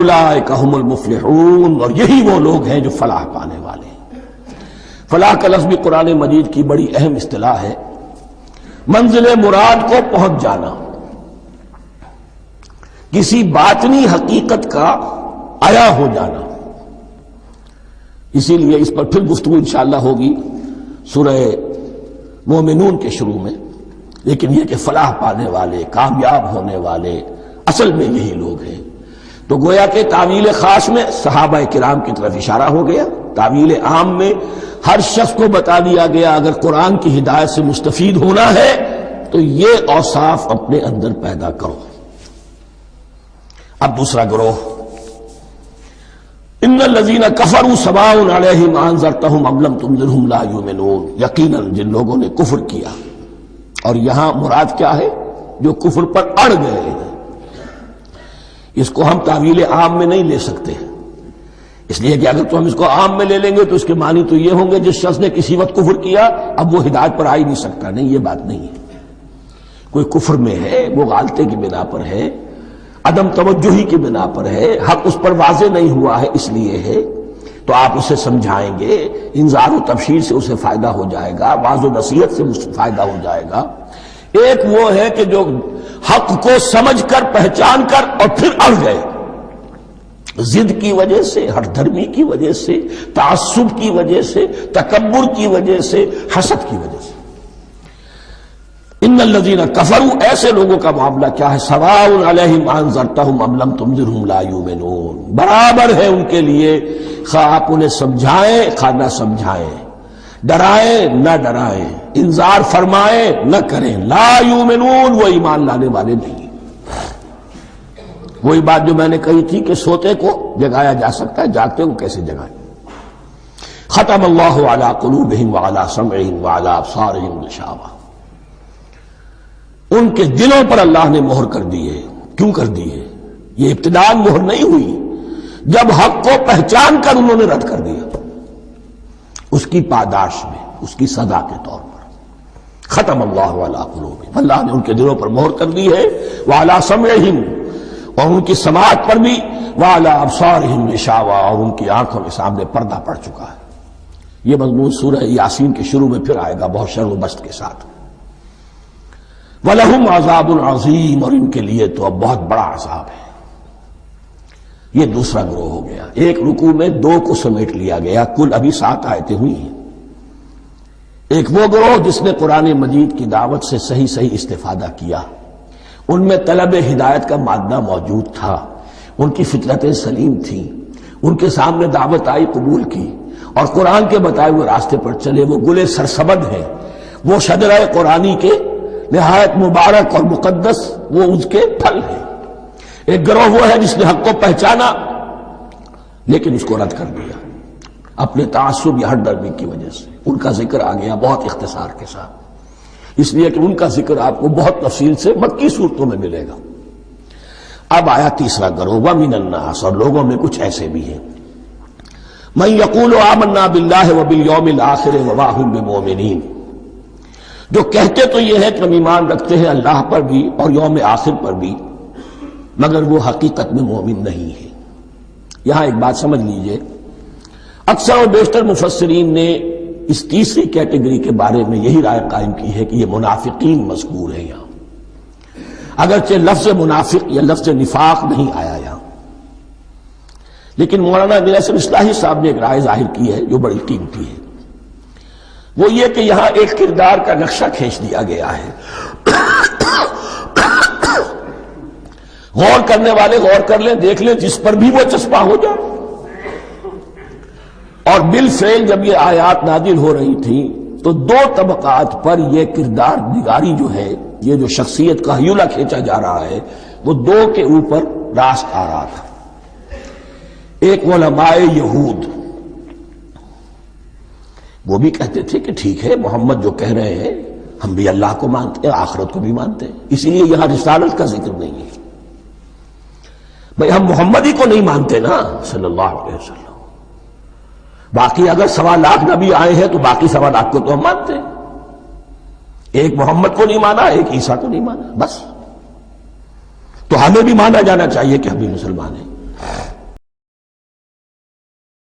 اولئک هم المفلحون، اور یہی وہ لوگ ہیں جو فلاح پانے والے ہیں۔ فلاح کا لفظ بھی قرآن مجید کی بڑی اہم اصطلاح ہے، منزل مراد کو پہنچ جانا، کسی باطنی حقیقت کا عیا ہو جانا۔ اسی لیے اس پر پھر گفتگو انشاءاللہ ہوگی سورہ مومنون کے شروع میں، لیکن یہ کہ فلاح پانے والے، کامیاب ہونے والے اصل میں یہی لوگ ہیں۔ تو گویا کہ تعویل خاص میں صحابہ کرام کی طرف اشارہ ہو گیا، تعویل عام میں ہر شخص کو بتا دیا گیا اگر قرآن کی ہدایت سے مستفید ہونا ہے تو یہ اوصاف اپنے اندر پیدا کرو۔ اب دوسرا گروہ، ان الذین کفروا سواء علیہم انذرتہم ام لم تنذرہم لا یؤمنون، یقیناً جن لوگوں نے کفر کیا، اور یہاں مراد کیا ہے؟ جو کفر پر اڑ گئے ہیں۔ اس کو ہم تعویل عام میں نہیں لے سکتے، اس لیے کہ اگر تو ہم اس کو عام میں لے لیں گے تو اس کے معنی تو یہ ہوں گے جس شخص نے کسی وقت کفر کیا اب وہ ہدایت پر آ ہی نہیں سکتا۔ نہیں، یہ بات نہیں ہے۔ کوئی کفر میں ہے، وہ غالطے کی بنا پر ہے، عدم توجہی کی بنا پر ہے، حق اس پر واضح نہیں ہوا ہے اس لیے ہے، تو آپ اسے سمجھائیں گے، انذار و تبشیر سے اسے فائدہ ہو جائے گا، واعظ و نصیحت سے فائدہ ہو جائے گا۔ ایک وہ ہے کہ جو حق کو سمجھ کر، پہچان کر اور پھر اڑ گئے، ضد کی وجہ سے، ہٹ دھرمی کی وجہ سے، تعصب کی وجہ سے، تکبر کی وجہ سے، حسد کی وجہ سے۔ ان الذین کفروا، ایسے لوگوں کا معاملہ کیا ہے؟ سواء علیہم انذرتہم ام لم تنذرہم لا یؤمنون، برابر ہے ان کے لیے خواہ آپ انہیں سمجھائیں خواہ نہ سمجھائیں، ڈرائیں نہ ڈرائیں، انذار فرمائیں نہ کریں، لا یؤمنون، وہ ایمان لانے والے نہیں۔ وہی بات جو میں نے کہی تھی کہ سوتے کو جگایا جا سکتا ہے، جاگتے کو کیسے جگائیں؟ ختم اللہ علی قلوبہم وعلی سمعہم وعلی ابصارہم غشاوہ، ان کے دلوں پر اللہ نے مہر کر دی ہے۔ کیوں کر دی ہے؟ یہ ابتداء مہر نہیں ہوئی، جب حق کو پہچان کر انہوں نے رد کر دیا، اس کی پاداش میں، اس کی سزا کے طور پر۔ ختم اللہ علی قلوبہم، اللہ نے ان کے دلوں پر مہر کر دی ہے، وعلی سمعہم، اور ان کی سماعت پر بھی، وعلی ابصارہم غشاوہ، اور ان کی آنکھوں کے سامنے پردہ پڑ چکا ہے۔ یہ مضمون سورہ یاسین کے شروع میں پھر آئے گا بہت شر و بست کے ساتھ۔ وَلَهُمْ عَذَابٌ عَظِيمٌ، اور ان کے لیے تو اب بہت بڑا عذاب ہے۔ یہ دوسرا گروہ ہو گیا، ایک رکوع میں دو کو سمیٹ لیا گیا، کل ابھی 7 آیتیں ہوئی ہیں۔ ایک وہ گروہ جس نے قرآن مجید کی دعوت سے صحیح استفادہ کیا، ان میں طلب ہدایت کا مادہ موجود تھا، ان کی فطرتیں سلیم تھیں، ان کے سامنے دعوت آئی، قبول کی، اور قرآن کے بتائے ہوئے راستے پر چلے۔ وہ گلے سرسبد ہیں، وہ شجرہ قرآنی کے نہایت مبارک اور مقدس، وہ اس کے پھل ہیں۔ ایک گروہ وہ ہے جس نے حق کو پہچانا لیکن اس کو رد کر دیا اپنے تعصب یا ہٹ درمی کی وجہ سے۔ ان کا ذکر آ گیا بہت اختصار کے ساتھ، اس لیے کہ ان کا ذکر آپ کو بہت تفصیل سے مکی صورتوں میں ملے گا۔ اب آیا تیسرا گروہ، وَمِنَ النَّاسِ، اور لوگوں میں کچھ ایسے بھی ہیں، مَن يَقُولُ آمَنَّا بِاللَّهِ وَبِالْيَوْمِ الْآخِرِ وَمَا هُم بِمُؤْمِنِينَ، جو کہتے تو یہ ہے کہ ہم ایمان رکھتے ہیں اللہ پر بھی اور یوم آخر پر بھی، مگر وہ حقیقت میں مومن نہیں ہے۔ یہاں ایک بات سمجھ لیجئے، اکثر اور بیشتر مفسرین نے اس تیسری کیٹیگری کے بارے میں یہی رائے قائم کی ہے کہ یہ منافقین مذکور ہیں یہاں، اگرچہ لفظ منافق یا لفظ نفاق نہیں آیا یہاں، لیکن مولانا امیر احسن اصلاحی صاحب نے ایک رائے ظاہر کی ہے جو بڑی قیمتی ہے۔ وہ یہ کہ یہاں ایک کردار کا نقشہ کھینچ دیا گیا ہے، غور کرنے والے غور کر لیں، دیکھ لیں، جس پر بھی وہ چسپاں ہو جائے۔ اور بالفعل جب یہ آیات نازل ہو رہی تھیں تو دو طبقات پر یہ کردار نگاری جو ہے، یہ جو شخصیت کا ہیولہ کھینچا جا رہا ہے، وہ دو کے اوپر راست آ رہا تھا۔ ایک علماء یہود، وہ بھی کہتے تھے کہ ٹھیک ہے محمد جو کہہ رہے ہیں، ہم بھی اللہ کو مانتے ہیں، آخرت کو بھی مانتے ہیں، اسی لیے یہاں رسالت کا ذکر نہیں ہے۔ بھئی ہم محمد ہی کو نہیں مانتے نا صلی اللہ علیہ وسلم، باقی اگر 1.25 لاکھ نبی آئے ہیں تو باقی 1.25 لاکھ کو تو ہم مانتے ہیں، ایک محمد کو نہیں مانا، ایک عیسیٰ کو نہیں مانا، بس۔ تو ہمیں بھی مانا جانا چاہیے کہ ہم بھی مسلمان ہیں۔ ہیں.